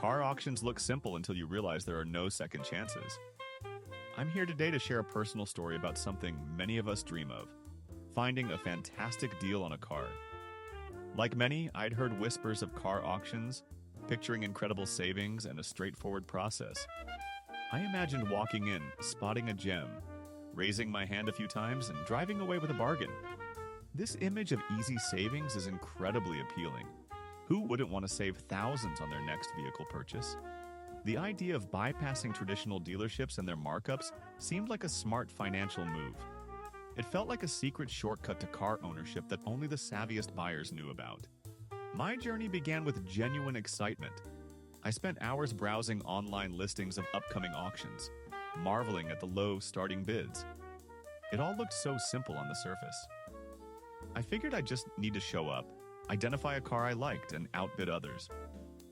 Car auctions look simple until you realize there are no second chances. I'm here today to share a personal story about something many of us dream of: finding a fantastic deal on a car. Like many, I'd heard whispers of car auctions, picturing incredible savings and a straightforward process. I imagined walking in, spotting a gem, raising my hand a few times, and driving away with a bargain. This image of easy savings is incredibly appealing. Who wouldn't want to save thousands on their next vehicle purchase? The idea of bypassing traditional dealerships and their markups seemed like a smart financial move. It felt like a secret shortcut to car ownership that only the savviest buyers knew about. My journey began with genuine excitement. I spent hours browsing online listings of upcoming auctions, marveling at the low starting bids. It all looked so simple on the surface. I figured I'd just need to show up, identify a car I liked, and outbid others.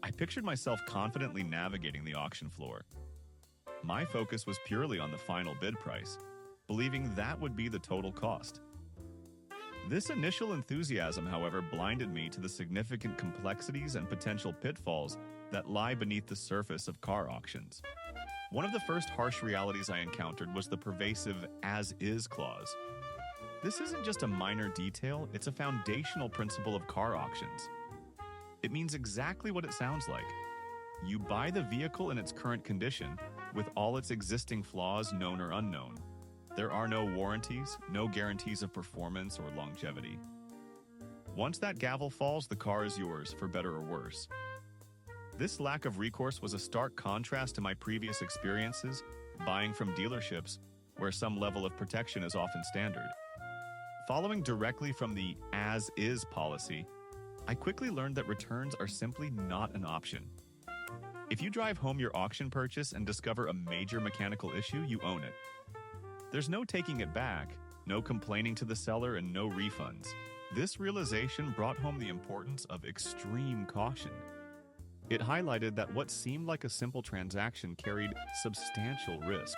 I pictured myself confidently navigating the auction floor. My focus was purely on the final bid price, believing that would be the total cost. This initial enthusiasm, however, blinded me to the significant complexities and potential pitfalls that lie beneath the surface of car auctions. One of the first harsh realities I encountered was the pervasive as-is clause. This isn't just a minor detail, it's a foundational principle of car auctions. It means exactly what it sounds like. You buy the vehicle in its current condition, with all its existing flaws known or unknown. There are no warranties, no guarantees of performance or longevity. Once that gavel falls, the car is yours, for better or worse. This lack of recourse was a stark contrast to my previous experiences, buying from dealerships, where some level of protection is often standard. Following directly from the as-is policy, I quickly learned that returns are simply not an option. If you drive home your auction purchase and discover a major mechanical issue, you own it. There's no taking it back, no complaining to the seller, and no refunds. This realization brought home the importance of extreme caution. It highlighted that what seemed like a simple transaction carried substantial risk.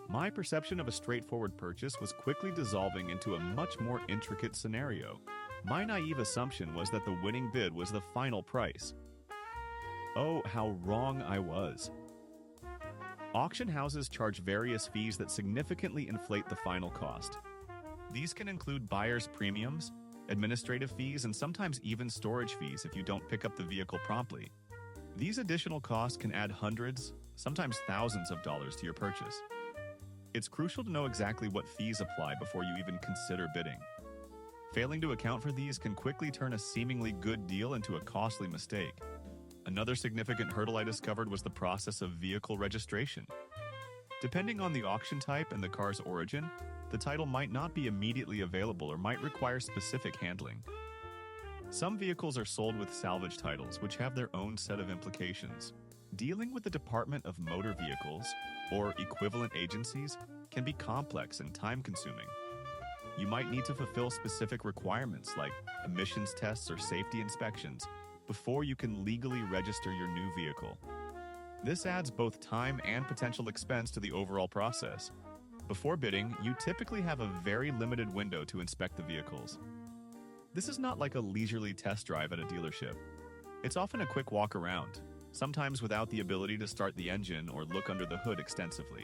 My perception of a straightforward purchase was quickly dissolving into a much more intricate scenario. My naive assumption was that the winning bid was the final price. Oh, how wrong I was. Auction houses charge various fees that significantly inflate the final cost. These can include buyer's premiums, administrative fees, and sometimes even storage fees if you don't pick up the vehicle promptly. These additional costs can add hundreds, sometimes thousands of dollars to your purchase. It's crucial to know exactly what fees apply before you even consider bidding. Failing to account for these can quickly turn a seemingly good deal into a costly mistake. Another significant hurdle I discovered was the process of vehicle registration. Depending on the auction type and the car's origin, the title might not be immediately available or might require specific handling. Some vehicles are sold with salvage titles, which have their own set of implications. Dealing with the Department of Motor Vehicles, or equivalent agencies, can be complex and time-consuming. You might need to fulfill specific requirements like emissions tests or safety inspections before you can legally register your new vehicle. This adds both time and potential expense to the overall process. Before bidding, you typically have a very limited window to inspect the vehicles. This is not like a leisurely test drive at a dealership. It's often a quick walk around, sometimes without the ability to start the engine or look under the hood extensively.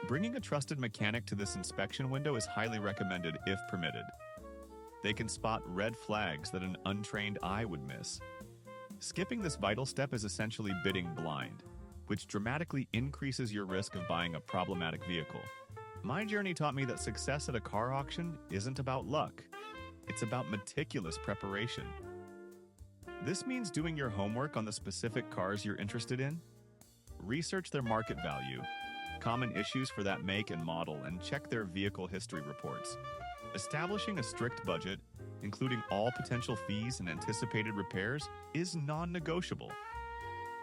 Bringing a trusted mechanic to this inspection window is highly recommended if permitted. They can spot red flags that an untrained eye would miss. Skipping this vital step is essentially bidding blind, which dramatically increases your risk of buying a problematic vehicle. My journey taught me that success at a car auction isn't about luck. It's about meticulous preparation. This means doing your homework on the specific cars you're interested in. Research their market value, common issues for that make and model, and check their vehicle history reports. Establishing a strict budget, including all potential fees and anticipated repairs, is non-negotiable.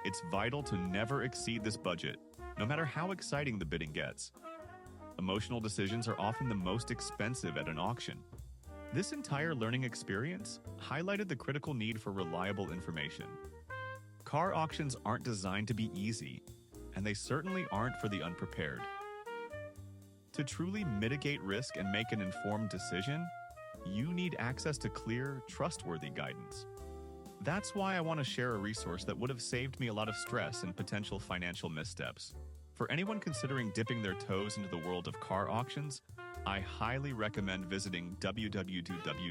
It's vital to never exceed this budget, no matter how exciting the bidding gets. Emotional decisions are often the most expensive at an auction. This entire learning experience highlighted the critical need for reliable information. Car auctions aren't designed to be easy, and they certainly aren't for the unprepared. To truly mitigate risk and make an informed decision, you need access to clear, trustworthy guidance. That's why I want to share a resource that would have saved me a lot of stress and potential financial missteps. For anyone considering dipping their toes into the world of car auctions, I highly recommend visiting www.sakar.org.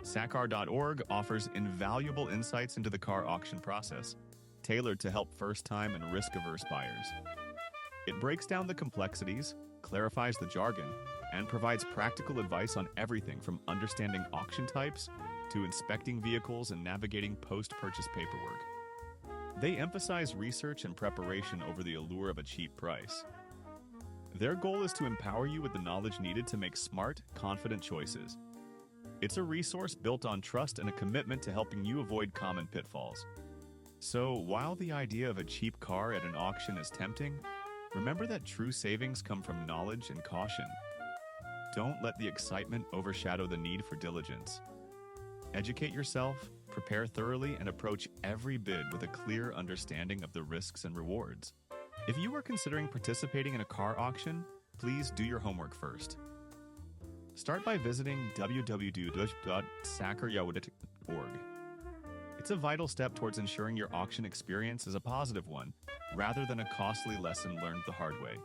Sakar.org offers invaluable insights into the car auction process, tailored to help first-time and risk-averse buyers. It breaks down the complexities, clarifies the jargon, and provides practical advice on everything from understanding auction types to inspecting vehicles and navigating post-purchase paperwork. They emphasize research and preparation over the allure of a cheap price. Their goal is to empower you with the knowledge needed to make smart, confident choices. It's a resource built on trust and a commitment to helping you avoid common pitfalls. So, while the idea of a cheap car at an auction is tempting, remember that true savings come from knowledge and caution. Don't let the excitement overshadow the need for diligence. Educate yourself, prepare thoroughly, and approach every bid with a clear understanding of the risks and rewards. If you are considering participating in a car auction, please do your homework first. Start by visiting www.sakar.org. It's a vital step towards ensuring your auction experience is a positive one, rather than a costly lesson learned the hard way.